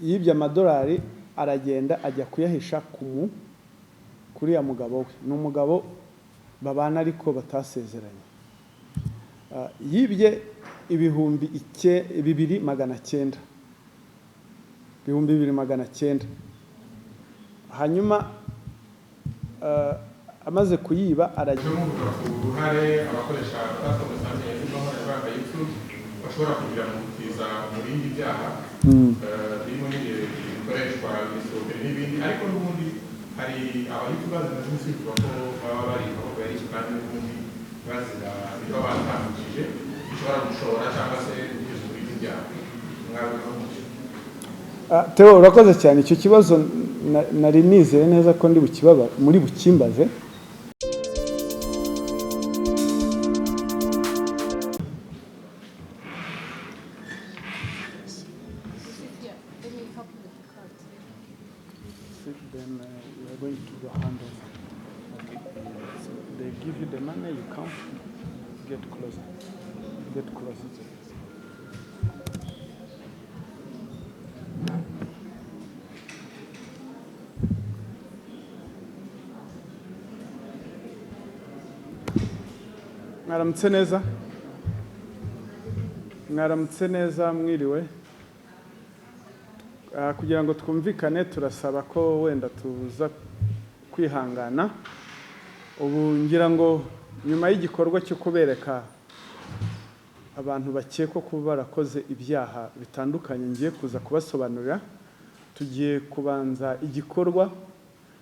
yibye amadolari aragenda ajya kuyahisha kuri ya mugabo we. Ni umugabo babana ariko batasezeranye. Yibye ibihumbi 2,900. Hanyuma amaze kuyiba aragiye uruhare abakoresha platform zitandukanye z'imbuga YouTube bashobora kugira mu kutiza mu bindi byaha birimo n'ibikoreshwa ibisohokere n'ibindi, ariko n'ubundi hari abayitubazana n'isifuza ko baba bari aho bari kandi n'ubundi bazira biba batambukije bishobora gushora cyangwa se kugeza mu bindi byaha. Theo, urakoze cyane. Icyo kibazo nari nizeye neza ko ndi muri bukimbaze. Then we are going to the handover. Okay. So they give you the money, you come, get closer. Mwaramutse neza mwiriwe. Kugira ngo twumvikane turasaba ko wenda tuza kwihangana. Ubu ngira ngo nyuma y'igikorwa cyo kubereka abantu bakekwa kuba barakoze ibyaha bitandukanye ngiye kuza kubasobanurira, tugiye kubanza igikorwa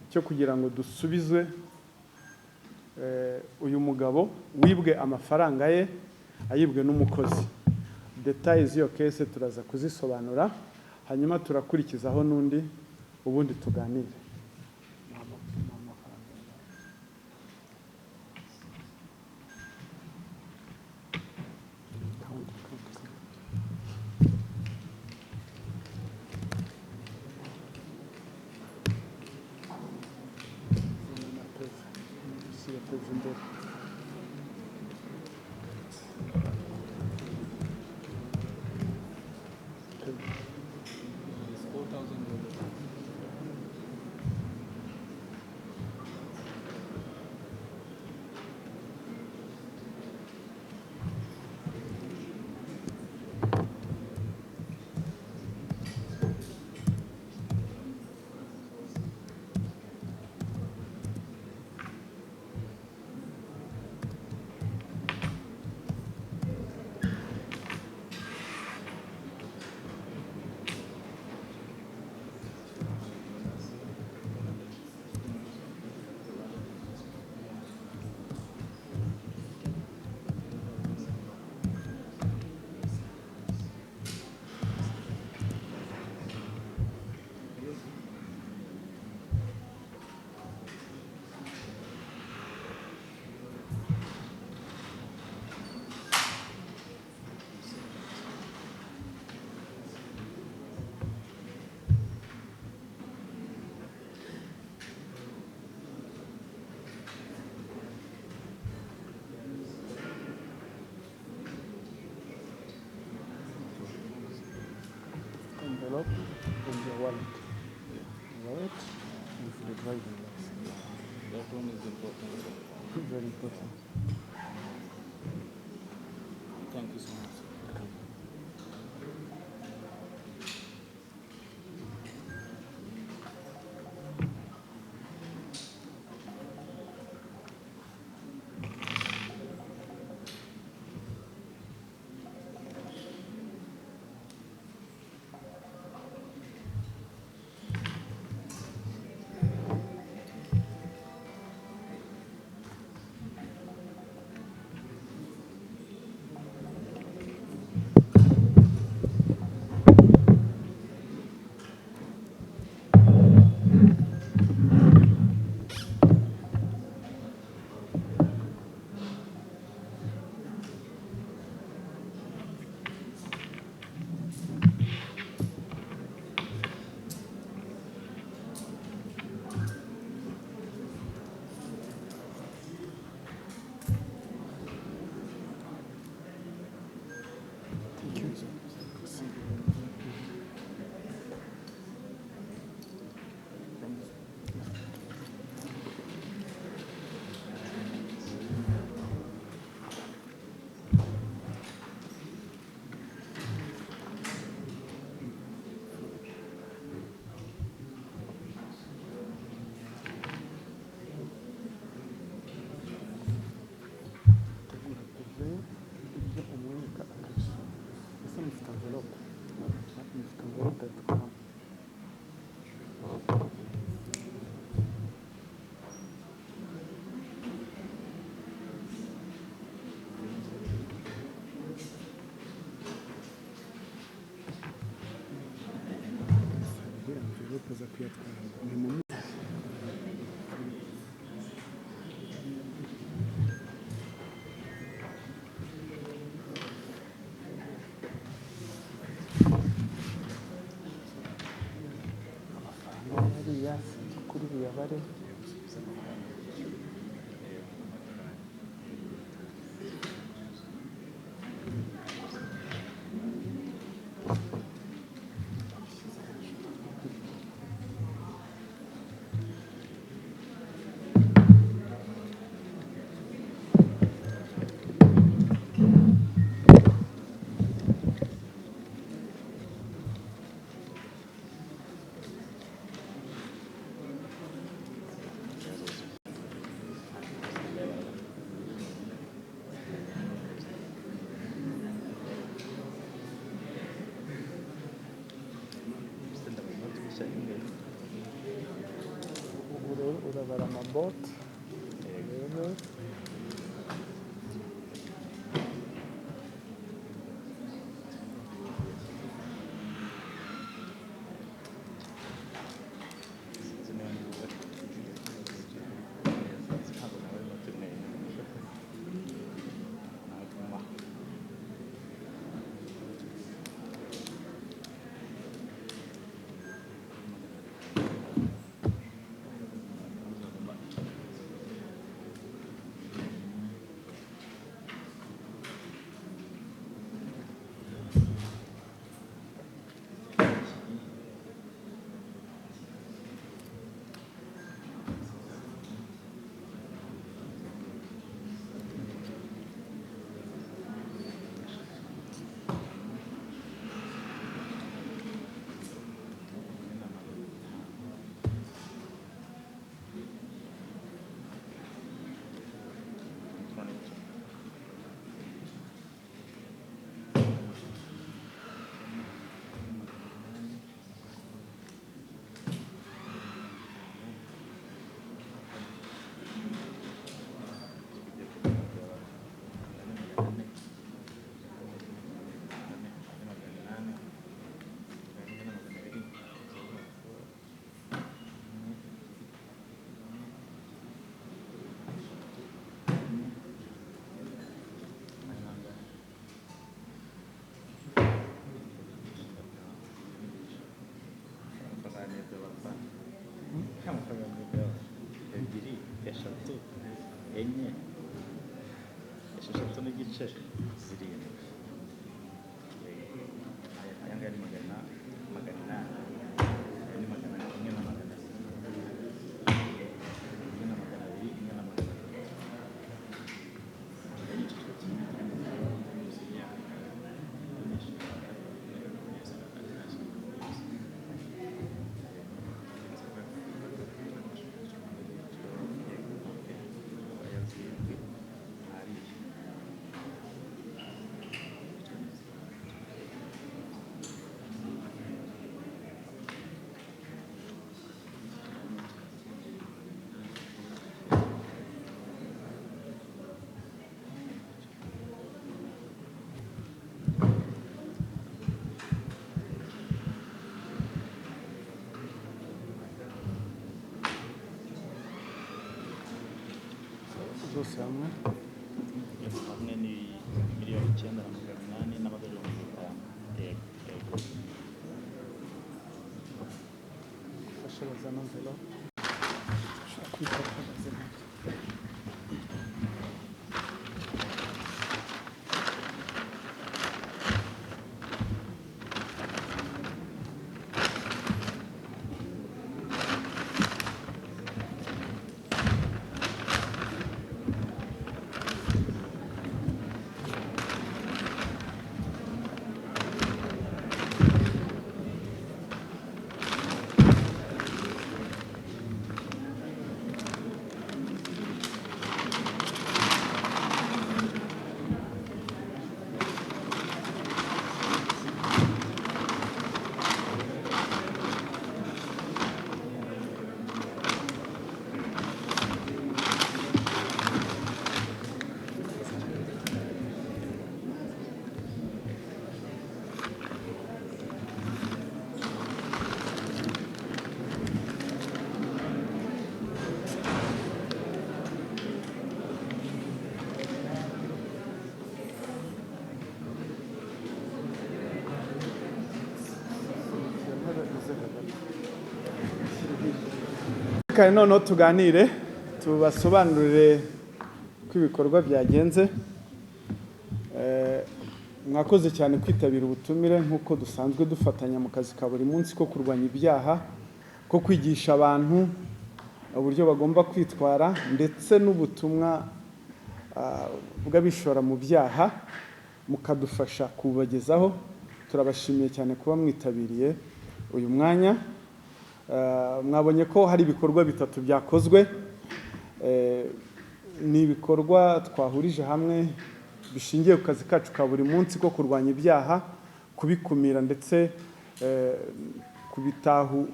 cyo kugira ngo dusubizwe uyu mugabo wibwe amafaranga ye ayibwe n'umukozi. Details z'iyo case turaza kuzisobanura, hanyuma turakurikizaho n'undi ubundi tuganire. Envelope and your wallet. Wallet with the driving license. That one is important. Very important. Thank you so much. Envelope za kuyatwara ni mu hariya kuri buyabare urabara amabote rero ebyiri eshatu enye esheshatu n'igice zirindwi aya ngaya ni magana inani aya ni magana imwe na magana imwe na magana abiri imwe na magana zose hamwe hamwe ni miliyoni 9,800 n'amadolari 5,000. Yego fasha bazana envelope ushaka kwifata bazana Kare noneho tuganire tubasobanurire ko ibikorwa byagenze. Mwakoze cyane kwitabira ubutumire nk'uko dusanzwe dufatanya mu kazi ka buri munsi ko kurwanya ibyaha, ko kwigisha abantu uburyo bagomba kwitwara ndetse n'ubutumwa bw'abishora mu byaha mukadufasha kubagezaho. Turabashimiye cyane kuba mwitabiriye uyu mwanya. Mwabonye ko hari ibikorwa bitatu byakozwe. Ni ibikorwa twahurije hamwe bishingiye ku kazi kacu ka buri munsi ko kurwanya ibyaha, kubikumira ndetse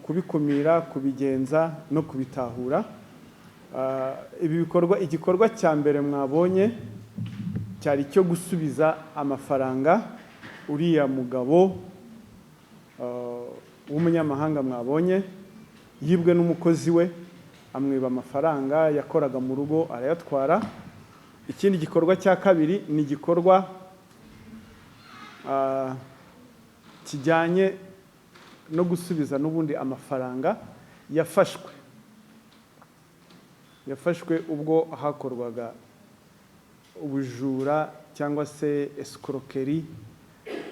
kubikumira, kubigenza no kubitahura. Ibi bikorwa, igikorwa cya mbere mwabonye cyari cyo gusubiza amafaranga uriya mugabo w'umunyamahanga mwabonye yibwe n'umukozi we, amwiba amafaranga yakoraga mu rugo arayatwara. Ikindi gikorwa cya kabiri ni igikorwa kijyanye no gusubiza n'ubundi amafaranga yafashwe ubwo hakorwaga ubujura cyangwa se escroquerie.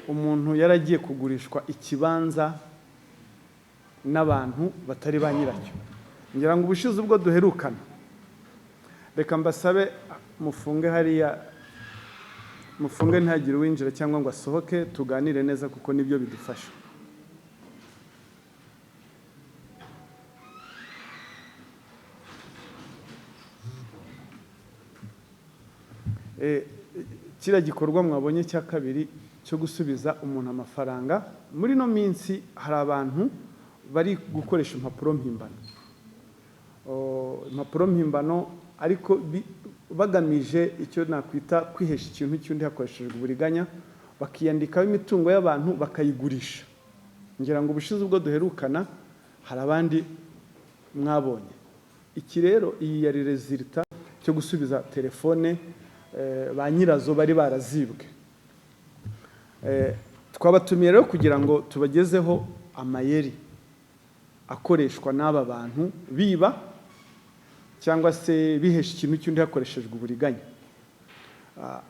Umuntu yaragiye kugurishwa ikibanza n'abantu batari ba nyiracyo. Ngira ngo ubushize ubwo duherukana, reka mbasabe mufunge hariya, mufunge ntihagire uwinjira cyangwa ngo asohoke, tuganire neza kuko nibyo bidufasha. Kiriya gikorwa mwabonye cya kabiri cyo gusubiza umuntu amafaranga, muri no minsi hari abantu bari gukoresha impapuro mpimbano. Impapuro mpimbano ariko bagamije icyo nakwita kwihesha ikintu cy'undi hakoreshejwe uburiganya, bakiyandikaho imitungo y'abantu bakayigurisha. Ngira ngo ubushize ubwo duherukana hari abandi mwabonye. Iki rero iyi yari resulta cyo gusubiza telefone ba nyirazo bari barazibwe. Twabatumiye rero kugira ngo tubagezeho amayeri akoreshwa n'aba bantu biba cyangwa se bihesha ikintu cy'undi hakoreshejwe uburiganya.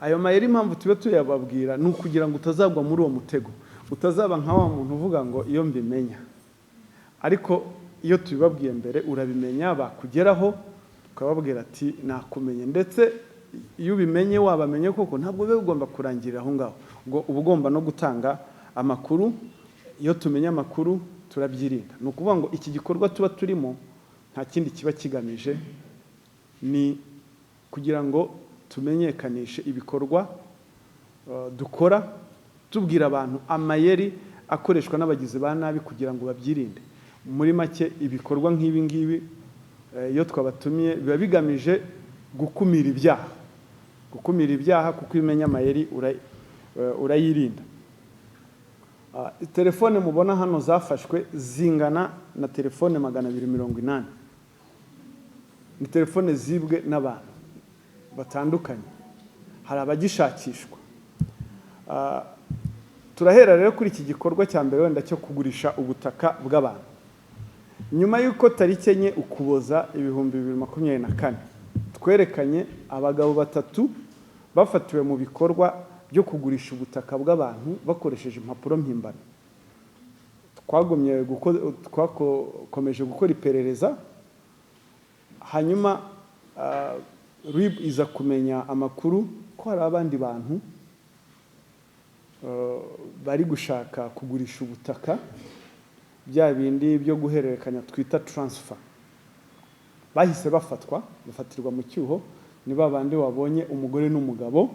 Ayo mayeri impamvu tube tuyababwira ni ukugira ngo utazagwa muri uwo mutego, utazaba nka wa muntu uvuga ngo iyo mbimenya. Ariko iyo tubibabwiye mbere urabimenya, bakugeraho ukababwira ati nakumenye. Ndetse iyo ubimenye wabamenye koko ntabwo biba ugomba kurangirira aho ngaho, ngo uba ugomba no gutanga amakuru. Iyo tumenye amakuru turabyirinda. Ni ukuvuga ngo iki gikorwa tuba turimo nta kindi kiba kigamije, ni kugira ngo tumenyekanishe ibikorwa dukora, tubwira abantu amayeri akoreshwa n'abagizi ba nabi kugira ngo babyirinde. Muri make ibikorwa nk'ibi ngibi iyo twabatumiye biba bigamije gukumira ibyaha, kuko imenya amayeri urayirinda. Telefone mubona hano zafashwe zingana na telefone 280. Ni telefone zibwe n'abantu batandukanye, hari abagishakishwa. Turahera rero kuri iki gikorwa cya mbere wenda cyo kugurisha ubutaka bw'abantu. Nyuma y'uko tariki enye Ukuboza 2024 twerekanye abagabo batatu bafatiwe mu bikorwa byo kugurisha ubutaka bw'abantu bakoresheje impapuro mpimbano. Twakomeje gukora iperereza, hanyuma RIB iza kumenya amakuru ko hari abandi bantu bari gushaka kugurisha ubutaka, bya bindi byo guhererekanya twita transfer. Bahise bafatirwa mu cyuho. Ni babandi wabonye umugore n'umugabo,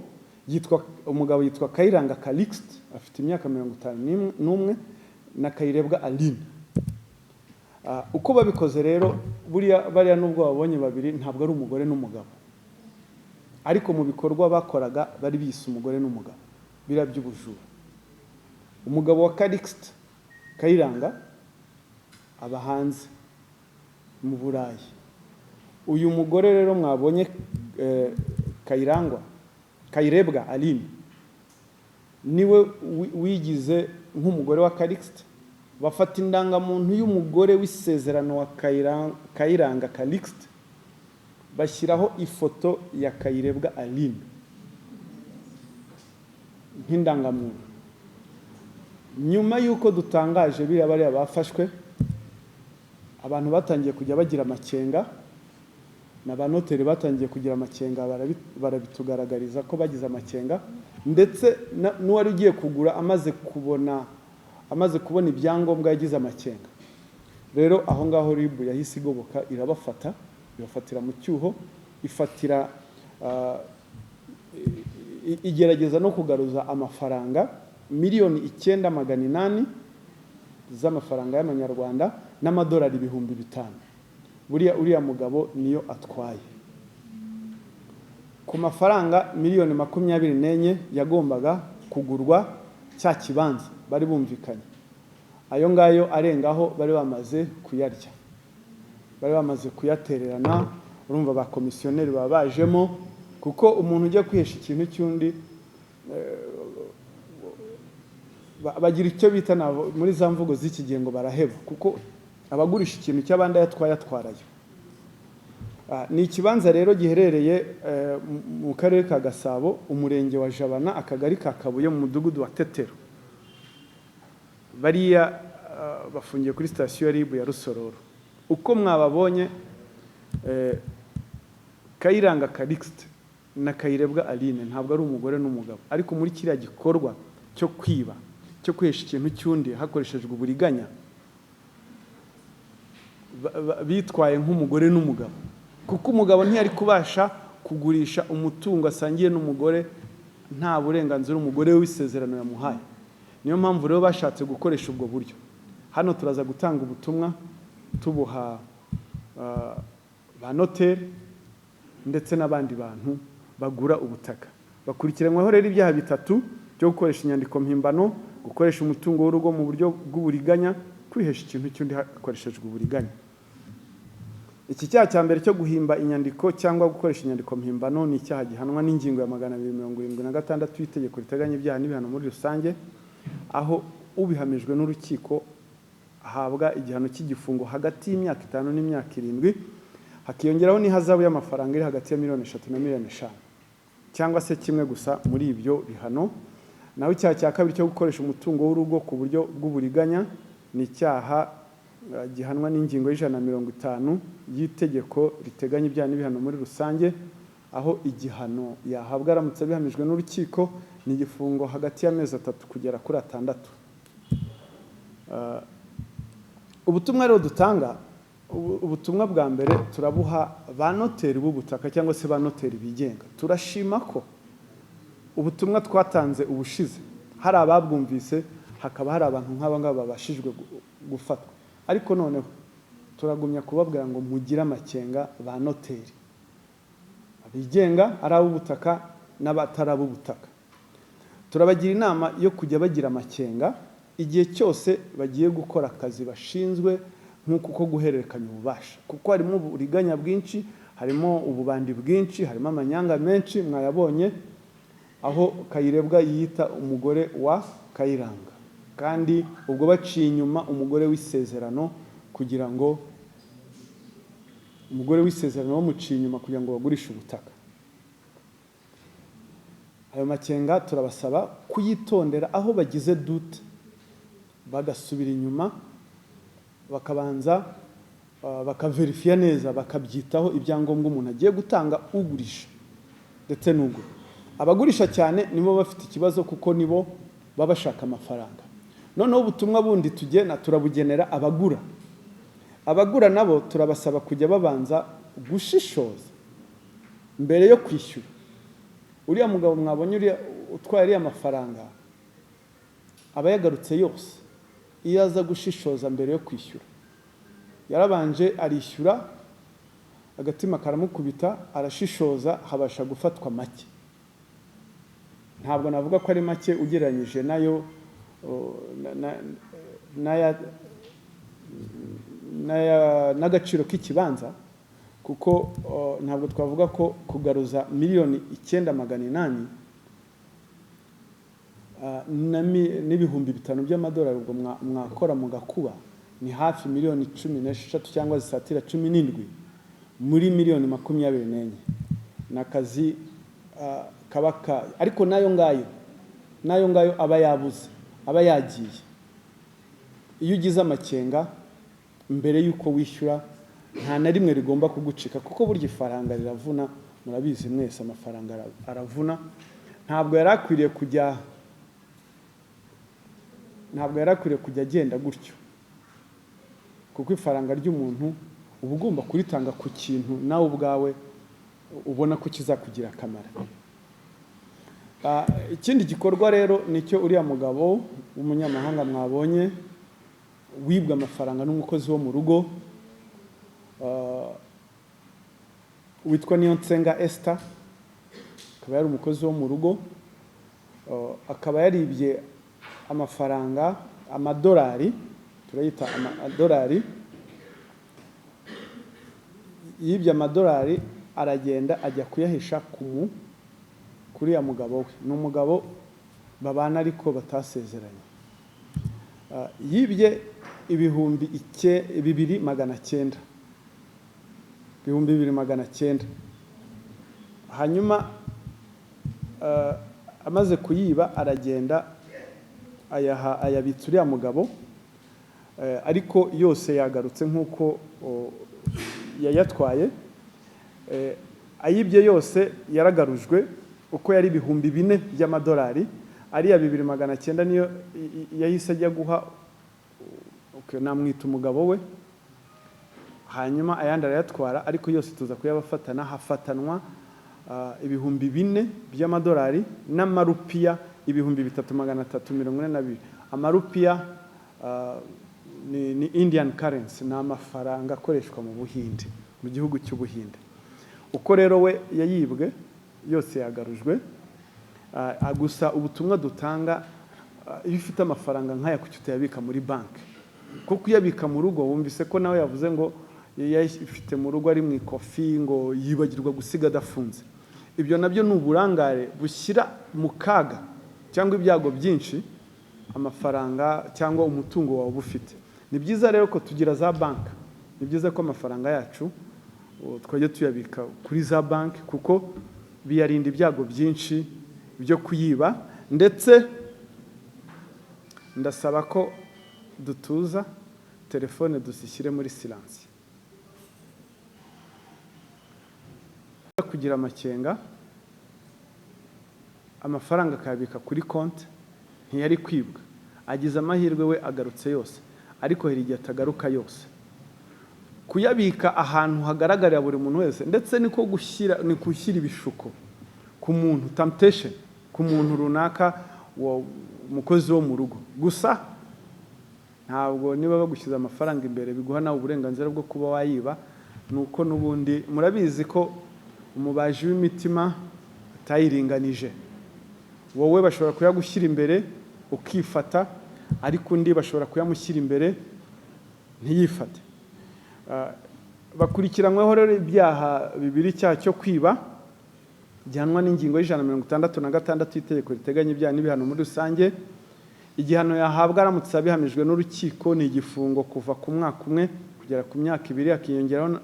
umugabo yitwa Kayiranga Calixte afite imyaka 51 na Kayirebwa Aline. Uko babikoze rero bariya nubwo babonye babiri ntabwo ari umugore n'umugabo, ariko mu bikorwa bakoraga bari bise umugore n'umugabo, bira by'ubujura. Umugabo wa Calixte Kayiranga aba hanze mu Burayi. Uyu mugore rero mwabonye Kayirebwa Aline niwe wigize nk'umugore wa Calixte, bafata indangamuntu y'umugore w'isezerano wa Kayiranga Calixte bashyiraho ifoto ya Kayirebwa Aline nk'indangamuntu. Nyuma y'uko dutangaje biriya bariya bafashwe, abantu batangiye kujya bagira amakenga, n'abanoteri batangiye kugira amakenga, barabitugaragariza ko bagize amakenga, ndetse n'uwari ugiye kugura amaze kubona ibyangombwa yagize amakenga. Rero aho ngaho RIB yahise igoboka irabafata, ibafatira mu cyuho, ifatira igerageza no kugaruza amafaranga miliyoni 9,800 z'amafaranga y'amanyarwanda n'amadolari 5,000. Uriya mugabo niyo atwaye. Ku mafaranga miliyoni 24 yagombaga kugurwa cya kibanza bari bumvikanye. Ayo ngayo arengaho bari bamaze kuyarya, bari bamaze kuyatererana. Urumva ba komisiyoneri babajemo, kuko umuntu ujya kwihesha ikintu cy'undi bagira icyo bita muri za mvugo z'iki gihe ngo baraheba, kuko abagurisha ikintu cy'abandi atwarayo. Ni ikibanza rero giherereye mu karere ka Gasabo, umurenge wa Jabana, akagari ka Kabuye, mu mudugudu wa Tetero. Bariya bafungiye kuri sitasiyo ya RIB ya Rusororo. Uko mwababonye, Kayiranga Calixte na Kayirebwa Aline ntabwo ari umugore n'umugabo, ariko muri kiriya gikorwa cyo kwiba, cyo kwihesha ikintu cy'undi hakoreshejwe uburiganya, bitwaye nk'umugore n'umugabo, kuko umugabo ntiyari kubasha kugurisha umutungo asangiye n'umugore nta burenganzira umugore w'isezerano yamuhaye. Niyo mpamvu rero bashatse gukoresha ubwo buryo. Hano turaza gutanga ubutumwa tubuha ba noteri ndetse n'abandi bantu bagura ubutaka. Bakurikiranyweho rero ibyaha 3 byo gukoresha inyandiko mpimbano, gukoresha umutungo w'urugo mu buryo bw'uburiganya, kwihesha ikintu cy'undi hakoreshejwe uburiganya. Iki cyaha cya mbere cyo guhimba inyandiko cyangwa gukoresha inyandiko mpimbano ni icyaha gihanwa n'ingingo ya 276 y'itegeko riteganya ibyaha n'ibihano muri rusange, aho ubihamijwe n'urukiko ahabwa igihano cy'igifungo hagati y'imyaka 5 n'imyaka 7, hakiyongeraho n'ihazabu y'amafaranga iri hagati ya 3 na 5 cyangwa se kimwe gusa muri ibyo bihano. Naho icyaha cya kabiri cyo gukoresha umutungo w'urugo ku buryo bw'uburiganya ni icyaha gihanwa n'ingingo y'150 y'itegeko riteganya ibyaha n'ibihano muri rusange, aho igihano yahabwa aramutse bihamijwe n'urukiko ni igifungo hagati y'amezi 3 kugera kuri 6. Ubutumwa rero dutanga, ubutumwa bwa mbere turabuha ba noteri b'ubutaka cyangwa se ba noteri bigenga. Turashima ko ubutumwa twatanze ubushize hari ababwumvise, hakaba hari abantu nk'aba ngaba babashijwe gufatwa, ariko noneho turagumya kubabwira ngo mugire amakenga ba noteri abigenga, ari ab'ubutaka n'abatari ab'ubutaka. Turabagira inama yo kujya bagira amakenga igihe cyose bagiye gukora akazi bashinzwe, nk'uko ko guhererekanya ububasha, kuko harimo uburiganya bwinshi, harimo ububandi bwinshi, harimo amanyanga menshi mwayabonye, aho Kayirebwa yita umugore wa Kayiranga, kandi ubwo baciye inyuma umugore w'isezerano kugira ngo bamuciye inyuma kugira ngo bagurishe ubutaka. Ayo makenga turabasaba kuyitondera, aho bagize dute bagasubira inyuma, bakabanza bakaverifiya neza, bakabyitaho ibyangombwa umuntu agiye gutanga, ugurisha ndetse n'ugura. Abagurisha cyane nibo bafite ikibazo, kuko nibo baba bashaka amafaranga. Noneho ubutumwa bundi tugena turabugenera abagura. Abagura nabo turabasaba kujya babanza gushishoza mbere yo kwishyura. Uriya mugabo mwabonye uriya utwaye ariya mafaranga aba yagarutse yose, iyo aza gushishoza mbere yo kwishyura. Yarabanje arishyura, agatima karamukubita, arashishoza, habasha gufatwa make. Ntabwo navuga ko ari make ugereranyije nayo n'agaciro k'ikibanza, kuko ntabwo twavuga ko kugaruza miliyoni 9,800 n'ibihumbi 5 by'amadolari ubwo mwakora mugakuba ni hafi miliyoni 16 cyangwa zisatira 17 muri miliyoni 24 nakazi kabaka ariko nayo ngayo aba yabuze aba yagiye iyo ugize amakenga mbere yuko wishyura nta na rimwe rigomba kugucika kuko burya ifaranga riravuna murabizi mwese amafaranga aravuna ntabwo yarakwiriye kujya agenda gutyo kuko ifaranga ry'umuntu uba ugomba kuritanga ku kintu nawe ubwawe ubona ko kizakugira akamaro. Ikindi gikorwa rero nicyo uriya mugabo w'umunyamahanga mwabonye wibwa amafaranga n'umukozi wo mu rugo witwa Niyonsenga Esther, akaba yari umukozi wo mu rugo, akaba yaribye amafaranga amadolari, turayita amadolari, yibye amadolari aragenda ajya kuyahisha kuri ya mugabo we. Ni umugabo babana ariko batasezeranye. Yibye ibihumbi 2,900. Hanyuma amaze kuyiba aragenda ayabitsa uriya mugabo, ariko yose yagarutse nk'uko yayatwaye. Ayibye yose yaragarujwe uko yari ibihumbi 4 by'amadolari, ariya 2,900 niyo yahise ajya guha namwita umugabo we, hanyuma ayandi arayatwara, ariko yose tuza kuyabafatana, hafatanwa ibihumbi 4 by'amadolari n'amarupiya 3,342. Amarupiya ni Indian currency, ni amafaranga akoreshwa mu Buhinde, mu gihugu cy'Ubuhinde. Uko rero we yayibwe yose yagarujwe. Gusa ubutumwa dutanga, iyo ufite amafaranga nk'aya kuki utayabika muri banki, kuko uyabika mu rugo wumvise ko nawe yavuze ngo yayifite mu rugo ari mu ikofi ngo yibagirwa gusiga adafunze. Ibyo nabyo ni uburangare bushyira mu kaga cyangwa ibyago byinshi amafaranga cyangwa umutungo wawe ufite. Ni byiza rero ko tugira za banki, ni byiza ko amafaranga yacu twajya tuyabika kuri za banki kuko biyarinda ibyago byinshi byo kuyiba. Ndetse ndasaba ko dutuza telefone dusishyire muri silence. Kugira amakenga amafaranga akabika kuri konti ntiyari kwibwa, agize amahirwe we agarutse yose, ariko hari igihe atagaruka yose. Kuyabika ahantu hagaragarira buri muntu wese, ndetse niko gushyira ibishuko ku muntu, temptation ku muntu runaka umukozi wo mu rugo. Gusa ntabwo niba bagushyize amafaranga imbere biguha nawe uburenganzira bwo kuba wayiba, nuko nubundi murabizi ko umubaji w'imitima atayiringanije. Wowe bashobora kuyagushyira imbere ukifata, ariko undi bashobora kuyamushyira imbere ntiyifate. Bakurikiranyweho rero ibyaha bibiri, icyaha cyo kwiba gihanwa n'ingingo y'166 y'itegeko riteganya ibyaha n'ibihano muri rusange. Igihano yahabwa aramutse abihamijwe n'urukiko ni igifungo kuva ku mwaka umwe kugera ku myaka 2, akiyongeraho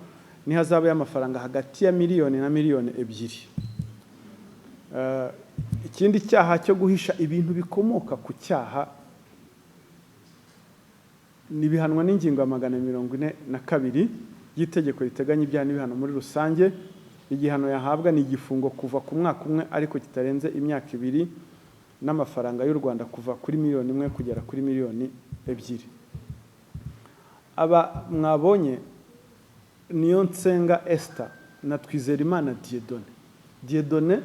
n'ihazabu y'amafaranga hagati ya miliyoni na miliyoni 2. Ikindi cyaha cyo guhisha ibintu bikomoka ku cyaha nibihanwa n'ingingo ya 142 y'itegeko riteganya ibyaha n'ibihano muri rusange. Igihano yahabwa ni igifungo kuva ku mwaka umwe ariko kitarenze imyaka 2 n'amafaranga y'u Rwanda kuva kuri miliyoni 1 kugera kuri miliyoni 2. Aba mwabonye Niyonsenga Esther na Twizerimana Dieudonne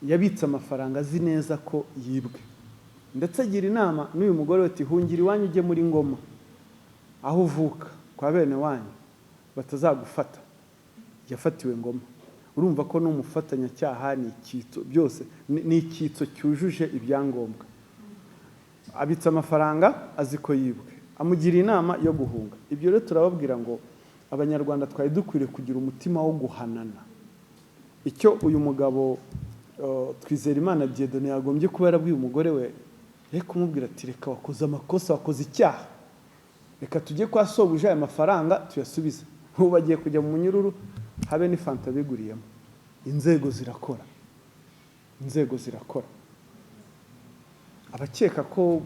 yabitse amafaranga azi neza ko yibwe, ndetse agira inama n'uyu mugore we ati hungira iwanyu ujye muri Ngoma aho uvuka kwa bene wanyu batazagufata. Yafatiwe Ngoma. Urumva ko n'umufatanyacyaha ni icyitso, byose ni icyitso cyujuje ibyangombwa. Abitse amafaranga azi ko yibwe, amugira inama yo guhunga. Ibyo rero turababwira ngo Abanyarwanda twari dukwiriye kugira umutima wo guhanana. Icyo uyu mugabo Twizerimana Dieudonné yagombye kuba yarabwiye umugore we reka kumubwira ati reka wakoze amakosa, wakoze icyaha, reka tujye kwa sobuja aya mafaranga tuyasubize. Ubu bagiye kujya mu munyururu habe n'ifanta biguriyemo. Inzego zirakora, inzego zirakora. Abakeka ko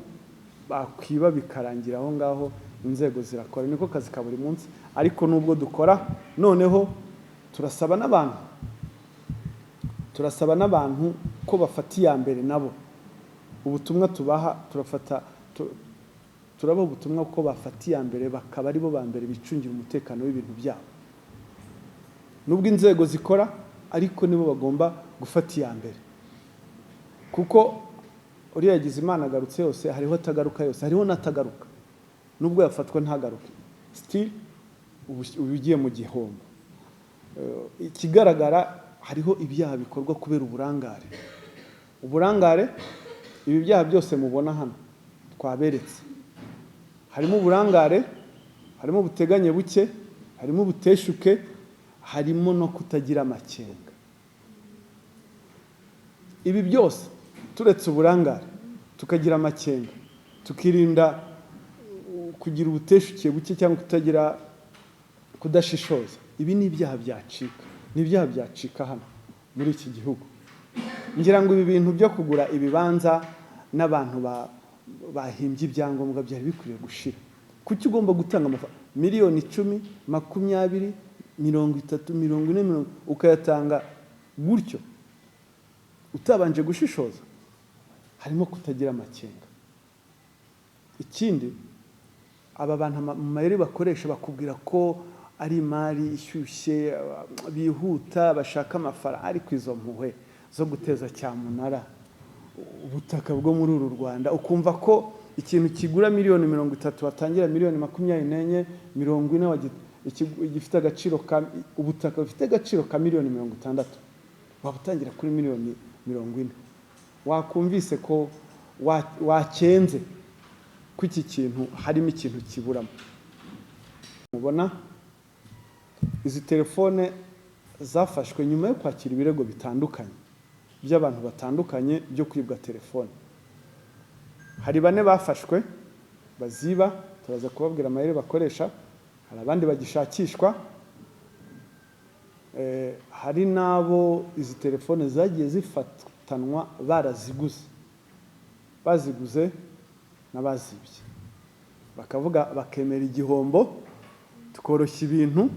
bakwiba bikarangira aho ngaho, inzego zirakora, niko kazi ka buri munsi. Ariko nubwo dukora, noneho turasaba n'abantu ko bafata iya mbere nabo. Ubutumwa tubaha turaba ubutumwa ko bafata iya mbere, bakaba ari bo ba mbere bicungira umutekano w'ibintu byabo. Nubwo inzego zikora, ariko nibo bagomba gufata iya mbere, kuko uriya yagize Imana agarutse yose, hariho atagaruka yose, hariho n'atagaruka. Nubwo yafatwa ntagaruke, still ubigiye mu gihombo. Ikigaragara, hariho ibyaha bikorwa kubera uburangare. Ibi byaha byose mubona hano twaberetse, harimo uburangare, harimo ubuteganye buke, harimo ubuteshuke, harimo no kutagira amakenga. Ibi byose turetse uburangare, tukagira amakenga, tukirinda kugira ubuteshuke buke cyangwa kudashishoza, ibi ni ibyaha byacika, ni ibyaha byacika hano muri iki gihugu. Ngira ngo ibi bintu byo kugura ibibanza n'abantu bahimbye ibyangombwa byari bikwiriye gushira. Kuki ugomba gutanga amafaranga miliyoni 10, 20, 30, 40, ukayatanga gutyo utabanje gushishoza? Harimo kutagira amakenga. Ikindi, aba bantu mu mayeri bakoresha bakubwira ko ari imari ishyushye, bihuta, bashaka amafaranga, ariko izo mpuhwe zo guteza cyamunara ubutaka bwo muri uru Rwanda, ukumva ko ikintu kigura miliyoni 30 batangira miliyoni 24, 40, gifite agaciro ubutaka bufite agaciro ka miliyoni 60 babutangira kuri miliyoni 40. Wakumvise ko wakenze ko iki kintu harimo ikintu kiburamo. Mubona izi telefone zafashwe nyuma yo kwakira ibirego bitandukanye by'abantu batandukanye byo kwibwa telefone. Hari 4 bafashwe baziba, turaza kubabwira amayeri bakoresha. Hari abandi bagishakishwa, hari nabo izi telefone zagiye zifatanwa baziguze n'abazibye, bakavuga bakemera igihombo, tukoroshya ibintu,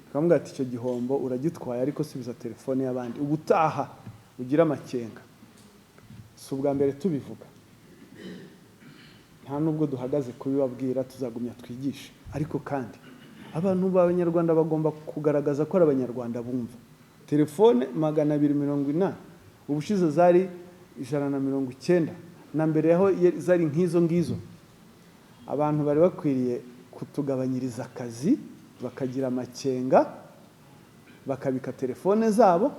tukamubwira ati icyo gihombo uragitwaye, ariko subiza telefone y'abandi, ubutaha ugira amakenga. Si ubwa mbere tubivuga, nta nubwo duhagaze kubibabwira, tuzagumya twigishe. Ariko kandi abantu b'Abanyarwanda bagomba kugaragaza ko ari Abanyarwanda bumva. Telefone 280 ubushize zari 190, na mbere yaho zari nk'izo ngizo. Abantu bari bakwiriye kutugabanyiriza akazi, bakagira amakenga, bakabika telefone zabo,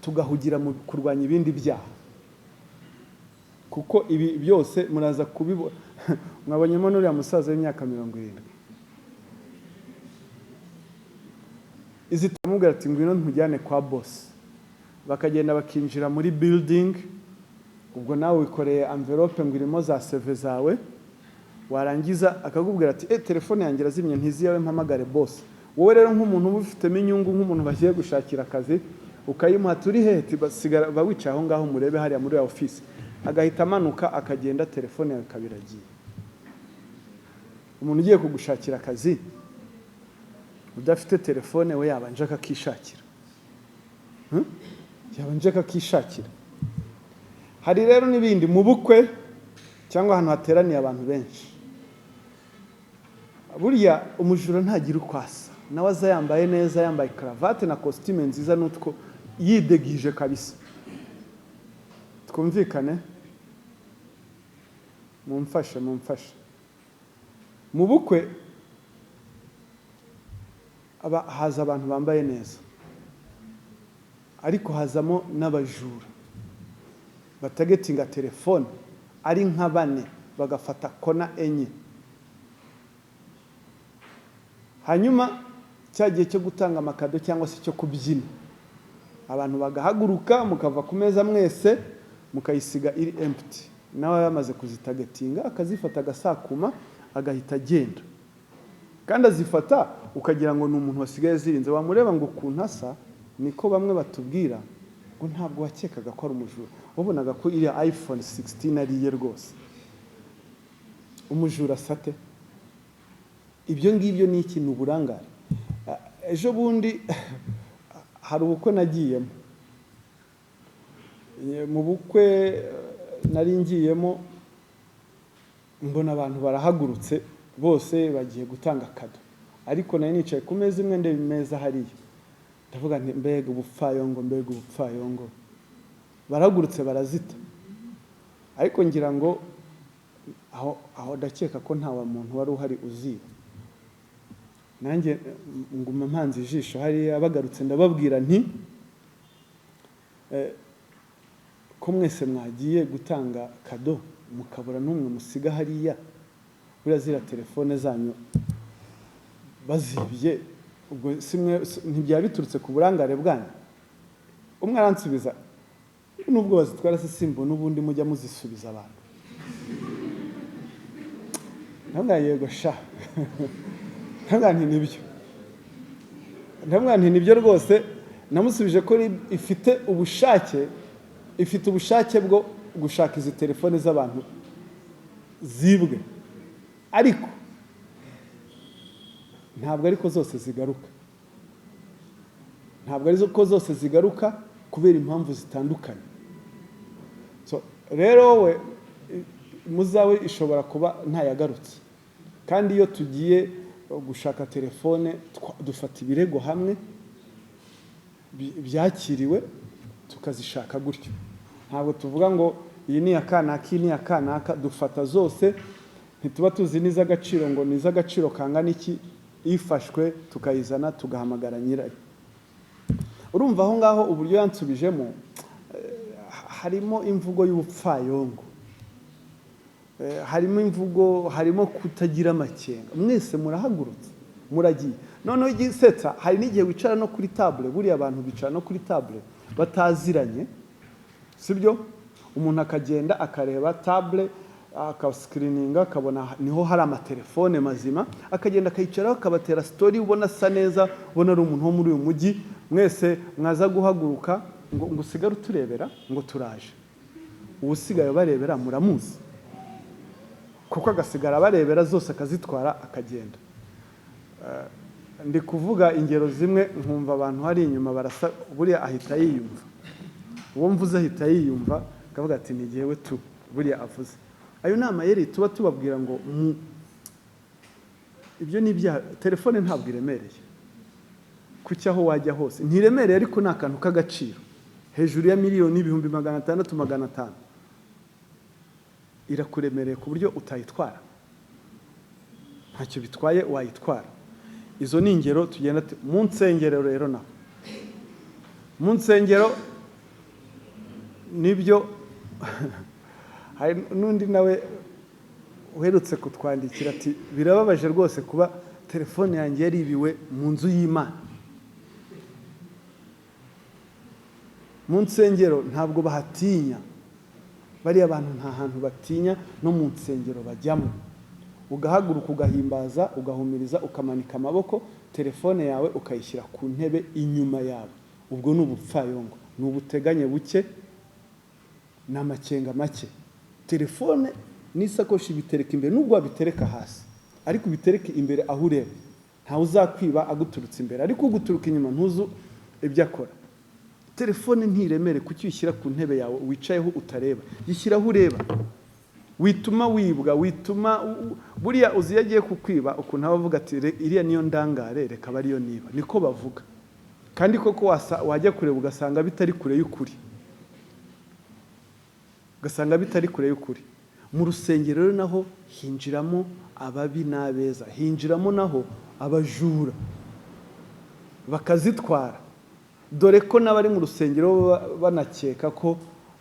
tugahugira mu kurwanya ibindi byaha. Kuko ibi byose muraza kubibona. Mwabonyemo n'uriya musaza w'imyaka 70. Izi tamubwira ati ngwino ntujyane kwa boss. Bakagenda bakinjira muri building, ubwo nawe wikoreye envelope ngo irimo za CV zawe, warangiza akakubwira ati telefone yanjye razimye ntiziyawe mpamagare boss. Wowe rero nk'umuntu ubifitemo inyungu, nk'umuntu bagiye gushakira akazi, ukayimuha turi heti basigara bawicaye aho ngaho murebe hariya muri ya office, agahita amanuka akagenda, telefone yawe kabiragiye. Umuntu ugiye kugushakira akazi udafite telefone, we yabanje akakishakira, yabanje akakishakira. Hari rero n'ibindi mu bukwe cyangwa ahantu hateraniye abantu benshi, burya umujura ntagira ukwasa, nawe aza yambaye neza, yambaye cravate na costume nziza n'utwo yidegije kabisa. Twumvikane, mumfashe. Mu bukwe haza abantu bambaye neza, ariko hazamo n'abajura batagetinga telefone ari nka 4, bagafata kona 4. Hanyuma cyagiye cyo gutanga amakado cyangwa se cyo kubyina, abantu bagahaguruka mukava ku meza mwese mukayisiga iri empty, nawe yamaze kuzitagetinga akazifata agasakuma agahita agenda, kandi azifata ukagira ngo ni umuntu wasigaye zirinze, wamureba ngo ukuntu asa niko bamwe batubwira ngo ntabwo wakekaga ko ari umujura, wabonaga ko iriya iPhone 16 ariye rwose. Umujura sate ibyo ngibyo ni ikintu uburangare. Ejo bundi hari ubukwe nagiyemo, mu bukwe nari ngiyemo mbona abantu barahagurutse bose bagiye gutanga kado, ariko nari nicaye ku meza imwe ndeba imeza hariya, ndavuga nti mbega ubupfayongo, barahagurutse barazita, ariko ngira ngo aho ndakeka ko nta muntu wari uhari uziba. Nanjye nguma mpanze ijisho hariya, bagarutse ndababwira nti ko mwese mwagiye gutanga kado mukabura n'umwe musiga hariya, buriya zira telefone zanyu bazibye, ubwo ntibyaba biturutse ku burangare bwanyu. Umwe aransubiza, nubwo bazitwara se simbo n'ubundi mujya muzisubiza abantu. Ntabwo yego sha ntabwo nibyo rwose. Namusubije ko ifite ubushake bwo gushaka izi telefone z'abantu zibwe, ariko ntabwo ariko zose zigaruka, kubera impamvu zitandukanye. Rero wowe muzawe ishobora kuba ntayagarutse, kandi iyo tugiye gushaka telefone dufata ibirego hamwe byakiriwe tukazishaka gutyo. Ntabwo tuvuga ngo iyi ni akanaka, iyi ni akanaka, dufata zose, ntituba tuzi n'iz'agaciro ngo ni iz'agaciro kangana iki, ifashwe tukayizana tugahamagara nyirayo. Urumva aho ngaho uburyo yansubijemo harimo imvugo y'ubupfayongo, harimo kutagira amakenga. Mwese murahagurutse muragiye, noneho igisetsa hari n'igihe wicara no kuri table, buriya abantu bicara no kuri table bataziranye, sibyo? Umuntu akagenda akareba table akascreeninga akabona niho hari amatelefone mazima, akagenda akayicaraho akabatera story, ubona asa neza, ubona ari umuntu wo muri uyu mujyi, mwese mwaza guhaguruka ngo usigare uturebera ngo turaje. Ubusigaye barebera muramuzi, kuko agasigara barebera zose akazitwara akagenda. Ndi kuvuga ingero zimwe nkumva abantu hari inyuma barasa, buriya ahita yiyumva, uwo mvuze ahita yiyumva akavuga ati ni jyewe tu, buriya avuze. Ayo nama yeri tuba tubabwira ngo ibyo ni bya telefone ntabwo iremereye, kuki aho wajya hose ntiremereye, ariko ni akantu k'agaciro hejuru ya miliyoni ibihumbi 600-500 irakuremereye ku buryo utayitwara, ntacyo bitwaye wayitwara. Izo ni ingero tugenda mu nsengero. Rero naho mu nsengero nibyo hari n'undi nawe uherutse kutwandikira ati birababaje rwose kuba telefone yanjye yaribiwe mu nzu y'Imana. Mu nsengero ntabwo bahatinya, bariya abantu nta hantu batinya, no mu nsengero bajyamo ugahaguruka ugahimbaza ugahumiriza ukamanika amaboko, telefone yawe ukayishyira ku ntebe inyuma yawe. Ubwo ni ubupfayongo, ni ubuteganye buke, n'amakenga make. Telefone n'isakoshi bitereka imbere, nubwo wabitereka hasi ariko bitereke imbere aho ureba, ntawe uzakwiba aguturutse imbere, ariko uguturuka inyuma ntuzu ibyo akora. Telefone ntiremere kuki uyishyira ku ntebe yawe wicayeho utareba, yishyiraho ureba, wituma wibwa, wituma buriya uzi yagiye kukwiba ukuntu abavuga ati iriya niyo ndangare reka bariyo niba, niko bavuga. Kandi koko wajya kureba ugasanga bitari kure y'ukuri, Mu rusengero rero naho hinjiramo ababi n'abeza, hinjiramo naho abajura bakazitwara, dore ko n'abari mu rusengero banakeka ko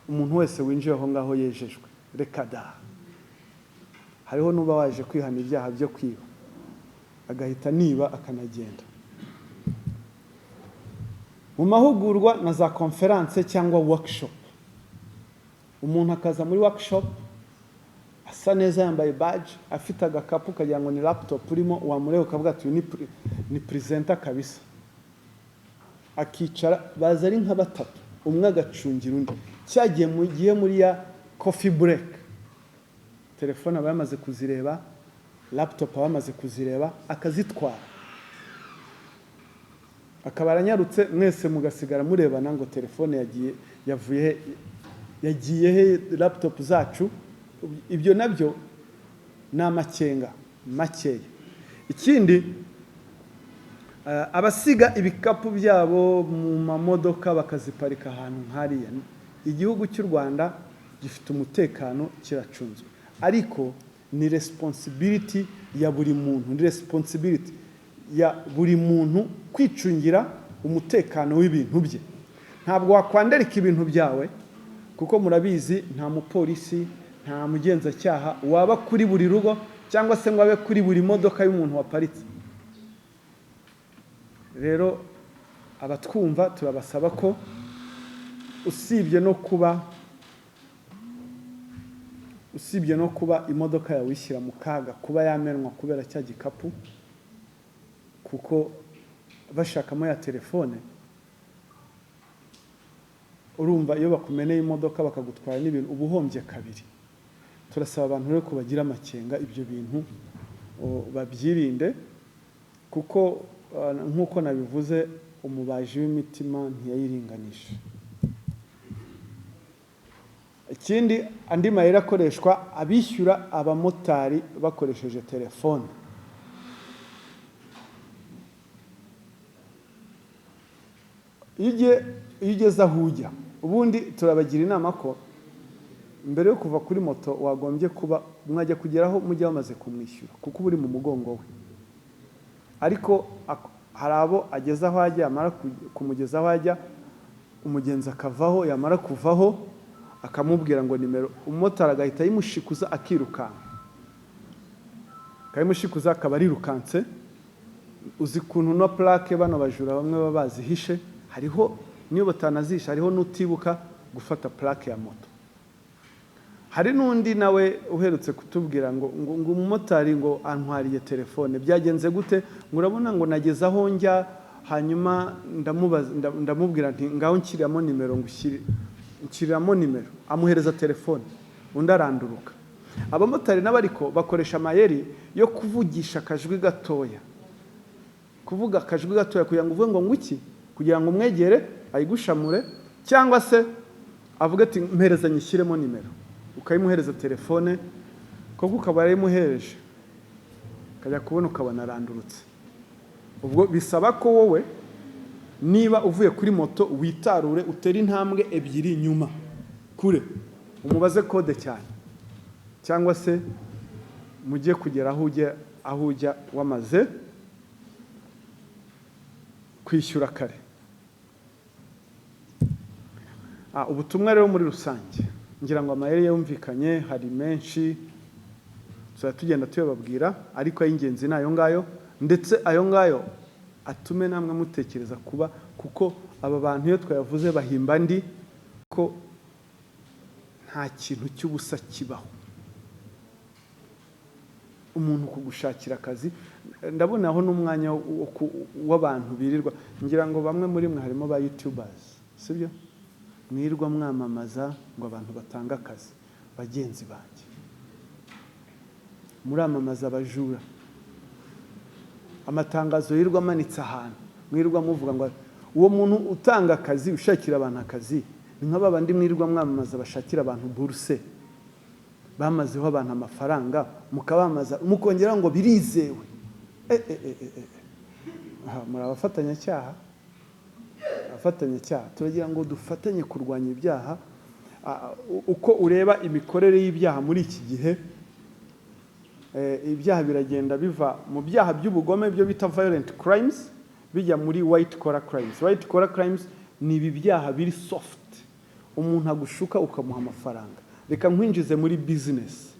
umuntu wese winjiye aho ngaho yejejwe. Reka da, hariho n'uba waje kwihana ibyaha byo kwiba agahita niba akanagenda. mu mahugurwa na za conference cyangwa workshop. Umuntu akaza muri workshop asa neza yambaye badge, afite agakapu kagira ngo ni laptop urimo, wamureba ukavuga ati ni presenter kabisa. Akicara baza ari nka batatu, umwe agacungira undi. Cyagiye mu gihe muri ya coffee break, telefone aba yamaze kuzireba, laptop aba yamaze kuzireba, akazitwara. Akaba aranyarutse, mwese mugasigara murebana ngo telefone yagiye he laptop zacu. Ibyo nabyo ni amakenga makeya. Ikindi, abasiga ibikapu byabo mu mamodoka bakaziparika ahantu nk'ariya. Igihugu cy'u Rwanda gifite umutekano, kiracunzwe, ariko ni responsibility ya buri muntu, ni responsibility ya buri muntu kwicungira umutekano w'ibintu bye. Ntabwo wakwandarika ibintu byawe, kuko murabizi nta mupolisi, nta mugenzacyaha waba kuri buri rugo cyangwa se ngo abe kuri buri modoka y'umuntu waparitse. Rero abatwumva turabasaba ko usibye no kuba imodoka yawe ishyira mu kaga kuba yamenwa kubera cya gikapu, kuko bashakamo ya telefone, urumva iyo bakumeneye imodoka bakagutwara n'ibintu ubuhombye kabiri. Turasaba abantu rero ko bagira amakenga, ibyo bintu babyirinde, kuko nk'uko nabivuze, umubaji w'imitima ntiyayiringanisha. Ikindi, andi mayeri akoreshwa, abishyura abamotari bakoresheje telefone. Iyo ugeze aho ujya, ubundi turabagira inama ko mbere yo kuva kuri moto wagombye kuba mwajya kugeraho mujya bamaze kumwishyura, kuko uba uri mu mugongo we. Ariko hari abo ageza aho ajya, yamara kumugeza aho ajya, umugenzi akavaho, yamara kuvaho akamubwira ngo nimero, umumotari agahita yimushikuza akirukanka. Akayimushikuza akaba arirukanse. Uzi kuntu no plaque bano bajura bamwe baba bazihishe, hariho niyo batanazisha, hariho n'utibuka gufata plaque ya moto. Hari n'undi nawe uherutse kutubwira ngo umumotari ngo antwariye telefone. Byagenze gute? Ngo urabona ngo nageze aho njya, hanyuma ndamubwira nti ngaho nshyiriramo nimero, nshyiriramo nimero, amuhereza telefone, undi aranduruka. Abamotari n'abariko bakoresha amayeri yo kuvugisha akajwi gatoya, kuvuga akajwi gatoya kugira ngo uvuge ngo ngwiki, kugira ngo umwegere ayigushamure, cyangwa se avuga ati mpereza nyishyiremo nimero, ukayimuhereza telefone, kuko ukaba yarimuhereje kajya kubona ukabona arandurutse. Ubwo bisaba ko wowe niba uvuye kuri moto witarure, utera intambwe ebyiri nyuma kure, umubaze kode cyane, cyangwa se mujye kugera aho ujya wamaze kwishyura kare. Ubutumwa rero muri rusange, ngira ngo amayeri yumvikanye, hari menshi tugenda tuyababwira, ariko ay'ingenzi ni ayo ngayo, ndetse ayo ngayo atume namwe mutekereza kuko aba bantu iyo twayavuze bahimba ndi ko nta kintu cy'ubusa kibaho. Umuntu kugushakira akazi, ndabonaho n'umwanya w'abantu birirwa, ngira ngo bamwe muri mwe harimo ba YouTubers, sibyo? Mwirwa mwamamaza ngo abantu batanga akazi. Bagenzi banjye, muramamaza abajura, amatangazo yirwa amanitse ahantu, mwirwa muvuga ngo uwo muntu utanga akazi, ushakira abantu akazi, ni nk'abandi mwirwa mwamamaza bashakira abantu buruse, bamazeho abantu amafaranga, mukabamaza mukongera ngo birizewe. Muri abafatanyacyaha, turagira ngo dufatanye kurwanya ibyaha. Uko ureba imikorere y'ibyaha muri iki gihe, ibyaha biragenda biva mu byaha by'ubugome byo bita violent crimes, bijya muri white collar crimes. White collar crimes ni ibi byaha biri soft, umuntu agushuka ukamuha amafaranga, reka nkwinjize muri business,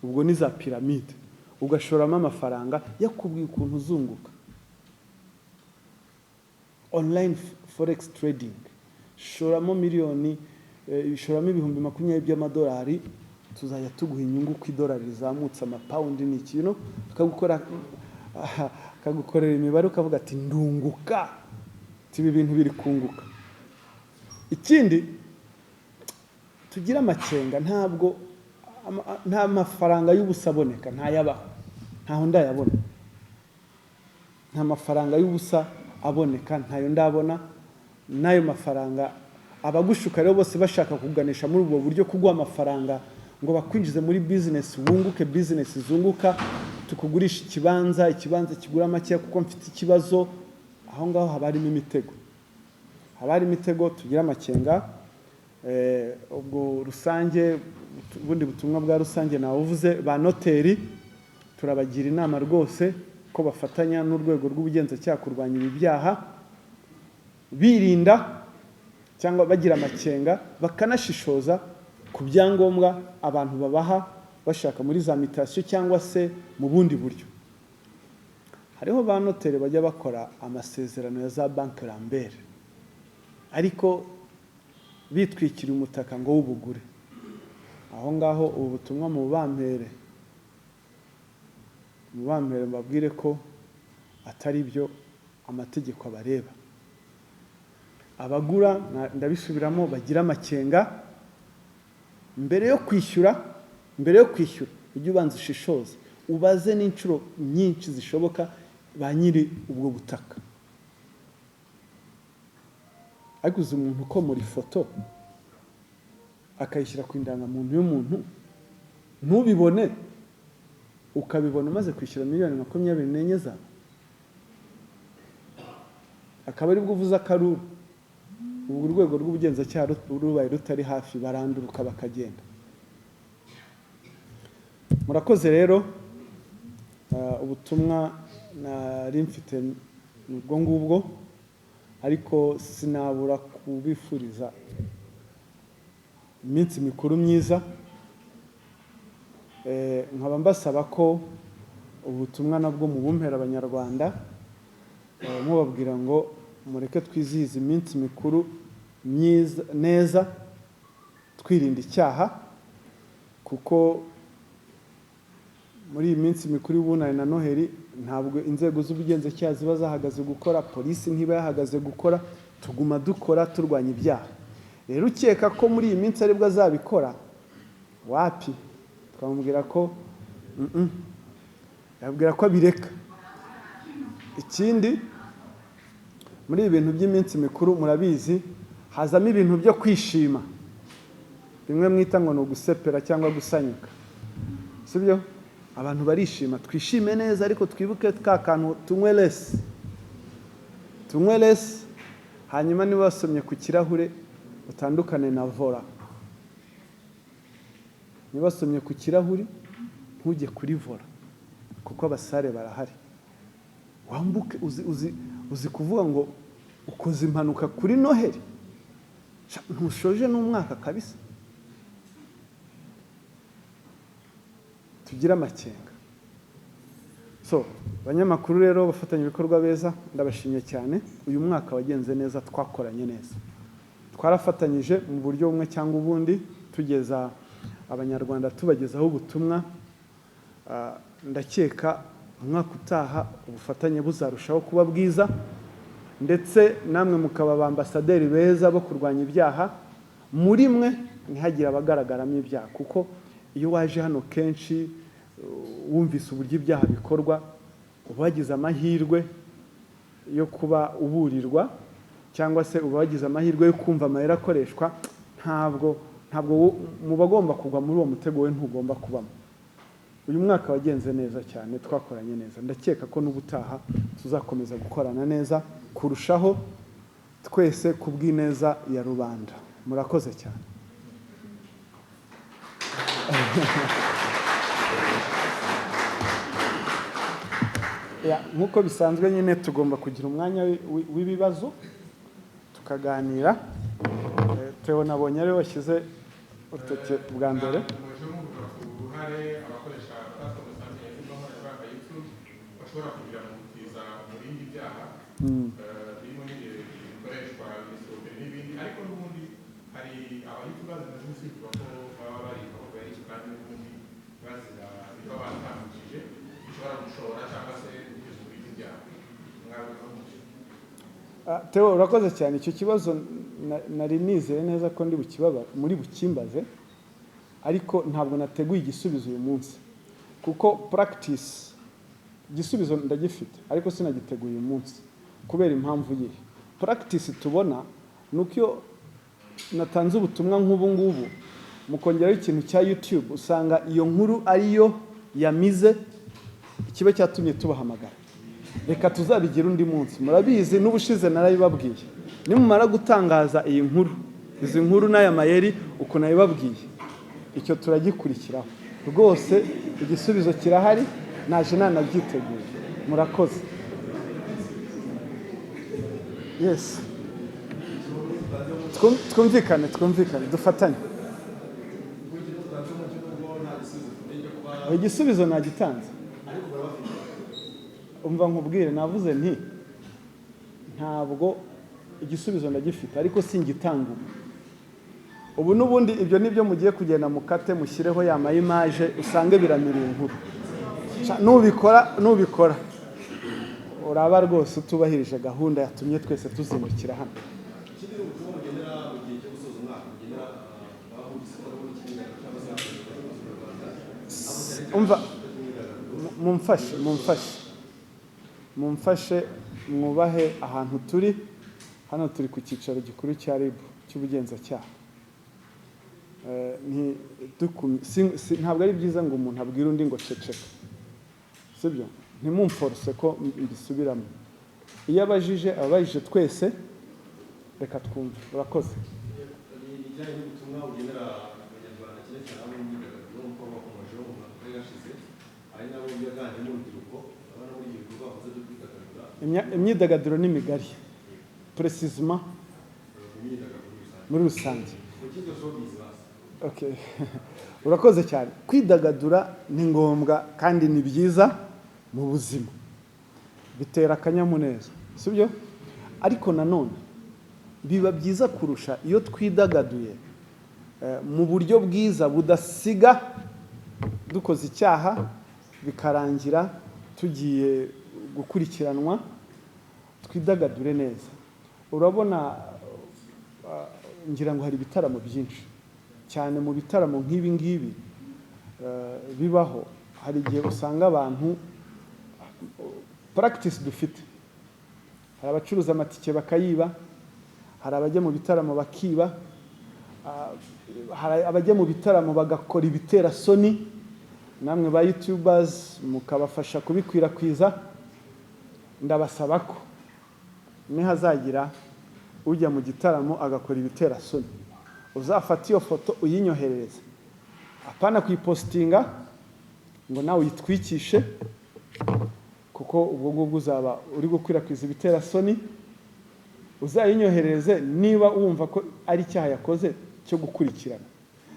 ubwo ni za pyramide, ugashoramo amafaranga yakubwiye ukuntu uzunguka. online forex trading, shoramo miliyoni, shoramo ibihumbi 20 by'amadolari, tuzajya tuguha inyungu ku idolari rizamutse, amapawundi ni ikintu, akagukorera imibare ukavuga ati ndunguka, ibi bintu biri kunguka. Ikindi tugira amakenga, nta mafaranga y'ubusa aboneka, ntaho ndayabona. Nta mafaranga y'ubusa aboneka, ntayo ndabona. N'ayo mafaranga abagushuka rero bose bashaka kuganisha muri ubwo buryo, kuguha amafaranga ngo bakwinjize muri business, wunguke, business zunguka, tukugurisha ikibanza kigura make kuko mfite ikibazo, aho ngaho haba harimo imitego, tugira amakenga. Ubwo rusange, ubundi butumwa bwa rusange nawuvuze, ba noteri turabagira inama rwose ko bafatanya n'urwego rw'ubugenzacyaha kurwanya ibi byaha, birinda cyangwa bagira amakenga, bakanashishoza ku byangombwa abantu babaha bashaka muri za mutation cyangwa se mu bundi buryo. Hariho ba noteri bajya bakora amasezerano ya za banki Lambert, ariko bitwikira umutaka ngo w'ubugure. Aho ngaho ubu butumwa mu bampere mbabwire ko atari byo amategeko abareba. Abagura ndabisubiramo, bagira amakenga mbere yo kwishyura, ujye ubanza ushishoze, ubaze n'inshuro nyinshi zishoboka ba nyiri ubwo butaka. Ariko uzi umuntu ukomora ifoto akayishyira ku indangamuntu y'umuntu, ntubibone, ukabibona umaze kwishyura miliyoni 24 zawe, akaba ari bwo uvuze akaruru. Ubu urwego rw'ubugenzacyaha rubaye rutari hafi, baranduruka bakagenda. Murakoze rero, ubutumwa nari mfite ubwo ngubwo, ariko sinabura kubifuriza iminsi mikuru myiza. Nkaba mbasaba ko ubutumwa nabwo mu bumpera abanyarwanda, mubabwira ngo mureke twizihize iminsi mikuru myiza neza, twirinda icyaha, kuko muri iyi minsi mikuru y'ubunani na Noheli ntabwo inzego z'ubugenzacyaha ziba zahagaze gukora, polisi ntiba yahagaze gukora, tuguma dukora turwanya ibyaha. Rero ukeka ko muri iyi minsi aribwo azabikora, wapi, twamubwira ko yabwira ko abireka. Ikindi, muri ibintu by'iminsi mikuru murabizi hazamo ibintu byo kwishima, bimwe mwita ngo ni ugusepera cyangwa gusanyuka, sibyo? Abantu barishima, twishime neza, ariko twibuke ka kantu tunywe less, hanyuma niba wasomye ku kirahure utandukane na vola. Niba wasomye ku kirahuri ntujye kuri vola, kuko abasare barahari. Wambuke, uzi kuvuga ngo ukoze impanuka kuri Noheli, ntushoje n'umwaka kabisa. Tugira amakenga. Abanyamakuru rero, bafatanya ibikorwa beza, ndabashimye cyane. Uyu mwaka wagenze neza, twakoranye neza, twarafatanyije mu buryo bumwe cyangwa ubundi, tugeza abanyarwanda tubagezaho ubutumwa. Ndakeka umwaka utaha ubufatanye buzarushaho kuba bwiza, ndetse namwe mukaba abambasaderi beza bo kurwanya ibyaha. Muri mwe ntihagire abagaragaramo ibyaha, kuko iyo waje hano kenshi wumvise uburyo ibyaha bikorwa, uba wagize amahirwe yo kuba uburirwa, cyangwa se uba wagize amahirwe yo kumva amayeri akoreshwa. Ntabwo mu bagomba kugwa muri uwo mutego, we ntugomba kubamo. Uyu mwaka wagenze neza cyane, twakoranye neza. Ndakeka ko n'ubutaha tuzakomeza gukorana neza kurushaho, twese kubw'ineza ya rubanda. Murakoze cyane. Nk'uko bisanzwe nyine tugomba kugira umwanya w'ibibazo tukaganira. Theo nabonye ari washyize urutoki bwa mbere. bashobora kugira mu gutiza mu bindi byaha birimo n'ibintu hari abayutubazi bamaze iminsi bivuga ko baba bari amaboko ya Yesu kandi n'ubundi bazira ibyo batambukije bishobora gushora cyangwa se kugeza ku biti byabo mwabivuga muke. Theo urakoze cyane, icyo kibazo nari nizeye neza ko muri bukimbaze, ariko ntabwo nateguye igisubizo uyu munsi kuko practice igisubizo ndagifite ariko sinagiteguye uyu munsi kubera impamvu yihe. Practice tubona nuko iyo natanze ubutumwa nk'ubu ngubu mukongeraho ikintu cya YouTube usanga iyo nkuru ariyo yamize ikibe cyatumye tubahamagara. Reka tuzabigira undi munsi, murabizi n'ubushize narabibabwiye, nimumara gutangaza iyi nkuru, izi nkuru n'aya mayeri uko nabibabwiye, icyo turagikurikiraho rwose. Igisubizo kirahari, naje nanabyiteguye. Murakoze. Yes, twumvikane dufatanye. Igisubizo nagitanze, umva nkubwire, navuze nti ntabwo igisubizo ndagifite ariko singitanga ubu n'ubundi. Ibyo nibyo mugiye kugenda mukate mushyireho ya mayimaje usange biramiriye inkuru. Nubikora uraba rwose utubahirije gahunda yatumye twese tuzimukira hano. Umva, mumfashe mwubahe ahantu turi hano. Turi ku cyicaro gikuru cya RIB cy'ubugenzacyaha. Ntabwo ari byiza ngo umuntu abwire undi ngo ceceka, sibyo? Ntimumforce ko mbisubiramo. Iyo abajije twese, reka twumve. Urakoze. Imyidagaduro ni migari, precisement muri rusange. Okay. Urakoze cyane. Kwidagadura ni ngombwa kandi ni byiza mu buzima, bitera akanyamuneza, sibyo? Ariko nanone biba byiza kurusha iyo twidagaduye mu buryo bwiza budasiga dukoze icyaha bikarangira tugiye gukurikiranwa. Twidagadure neza. Urabona, ngira ngo hari ibitaramo byinshi cyane. Mu bitaramo nk'ibi ngibi bibaho, hari igihe usanga abantu practice dufite, hari abacuruza amatike bakayiba, hari abajya mu bitaramo bakiba, hari abajya mu bitaramo bagakora ibitera soni. Namwe ba YouTubers mukabafasha kubikwirakwiza. Ndabasaba ko nihazagira ujya mu gitaramo agakora ibitera soni, uzafata iyo foto uyinyoherereze, apana kuyipostinga ngo nawe uyitwikishe, kuko ubwo ngubwo uzaba uri gukwirakwiza ibitera soni. Uzayinyoherereze niba wumva ko ari icyaha yakoze cyo gukurikirana.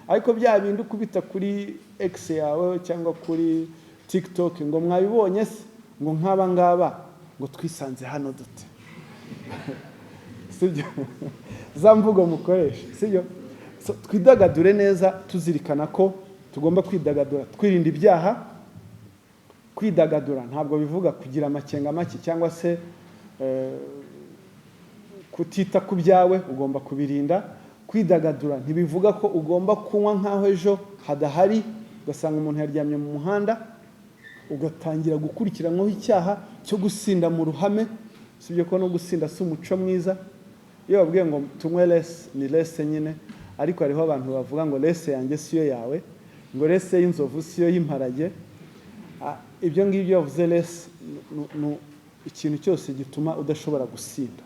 Ariko bya bindi ukubita kuri X yawe cyangwa kuri TikTok ngo mwabibonye se, ngo nk'aba ngaba ngo twisanze hano dute, sibyo? Za mvugo mukoresha, sibyo? Twidagadure neza, tuzirikana ko tugomba kwidagadura, twirinda ibyaha. Kwidagadura ntabwo bivuga kugira amakenga make cyangwa se kutita ku byawe, ugomba kubirinda. Kwidagadura ntibivuga ko ugomba kunywa nk'aho ejo hadahari, ugasanga umuntu yaryamye mu muhanda ugatangira gukurikiranwaho icyaha cyo gusinda mu ruhame, sibyo? Ko no gusinda si umuco mwiza. Iyo babwiye ngo tunywe lese, ni lese nyine, ariko hariho abantu bavuga ngo lese yanjye siyo yawe, ngo lese y'inzovu siyo y'imparage. Ibyo ngibyo yavuze lese, ikintu cyose gituma udashobora gusinda.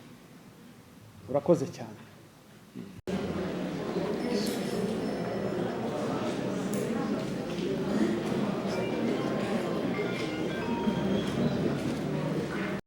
Urakoze cyane.